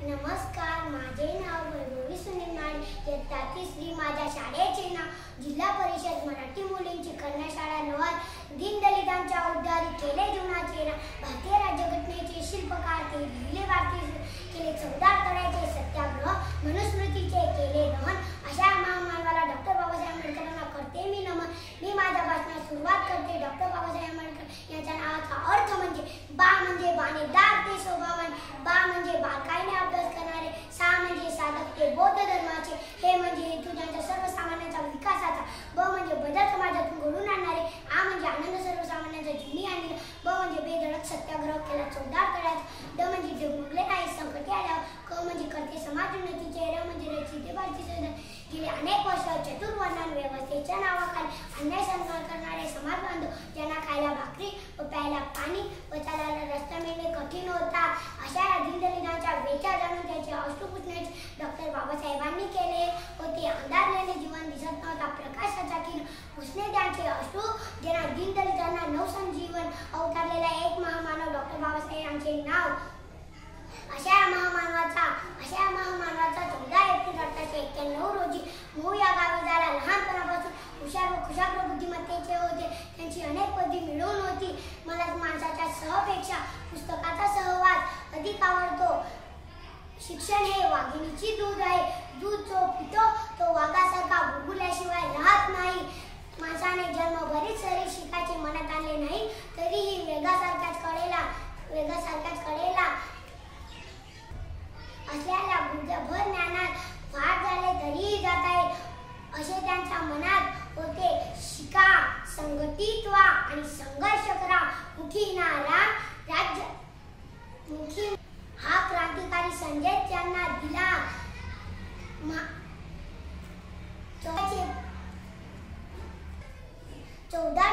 नमस्कार, माझे नाव वैभवी सुनील माळी. इयत्ता तिसरी. माझ्या शाळेचे नाव जिल्हा परिषद मराठी मुलींची कन्या शाळा लोहार. दीनदलितांच्या उद्धारी केले जीवनाचे रान. भारतीय राज्यघटनेचे शिल्पकार ते लिहिले भारतीय केले चौदार तळ्याचे सत्याग्रह. मनुस्मृतीचे केले दहन. अशा महामानवाला डॉक्टर बाबासाहेब आंबेडकरांना करते मी नमन. मी माझ्या भाषणात सुरुवात करते. डॉक्टर बाबासाहेब आंबेडकर यांच्या नावाचा अर्थ म्हणजे बा म्हणजे बाणेदार ते स्वभावान. बा म्हणजे बारकाईने अभ्यास करणारे. सा म्हणजे साधक ते बौद्ध धर्माचे. हे म्हणजे हेतू ज्यांच्या सर्वसामान्यांचा विकासाचा. ब म्हणजे बदल समाजातून घडवून आणणारे. आ म्हणजे आनंद सर्वसामान्यांचा जीवनी आणलेला. ब म्हणजे बेधडक सत्याग्रह केला चौदार तळ्याचा. ड म्हणजे डगमगले नाही संकटे आल्यावर. क म्हणजे करते समाज उन्नतीचे. र म्हणजे रचिते भारतीय संविधान. गेले अनेक वर्ष चतुर्वर्णन व्यवस्थेच्या नावाखाली अन्याय सहन करणारे समाज बांधव ज्यांना खायला भाकरी व प्यायला पाणी व चालायला रस्ता मिळणे कठीण होता, अशा दीनदलितांच्या वेचा जाणून त्याचे अश्रू पुसण्याचे डॉक्टर बाबासाहेबांनी केले होते. अंधारलेले जीवन दिसत नव्हता. प्रकाशाचा किरण पुसणे त्यांचे अश्रू. ज्यांना दीनदलितांना नवसंजीवन अवतारलेला एक महामानव डॉक्टर बाबासाहेब यांचे नाव. अशा महामानवाचा 14 एप्रिल 1891 रोजी मूळ या गावी झाला. लहानपणापासून हुशार व कुशाग्र बुद्धिमत्तेचे होते. त्यांची अनेक पदवी मिळवून होती. मला माणसाच्या सहपेक्षा पुस्तकाचा सहवास अधिक आवडतो. शिक्षण हे वाघिणीची दूध आहे. दूध जो पितो तो वाघासारखा बुलबुल्याशिवाय राहत नाही. माणसाने जन्म बरीच सारी शिकायचे मनात आले नाही तरीही वेगासारख्याच कळेला असलेल्या गुजभर ज्ञानात फार झाले तरीही जाता येईल असे त्यांच्या मनात होते. शिका, संघटित व्हा आणि संघर्ष करा. मुखी हा क्रांतिकारी संदेश त्यांना दिला. चौदार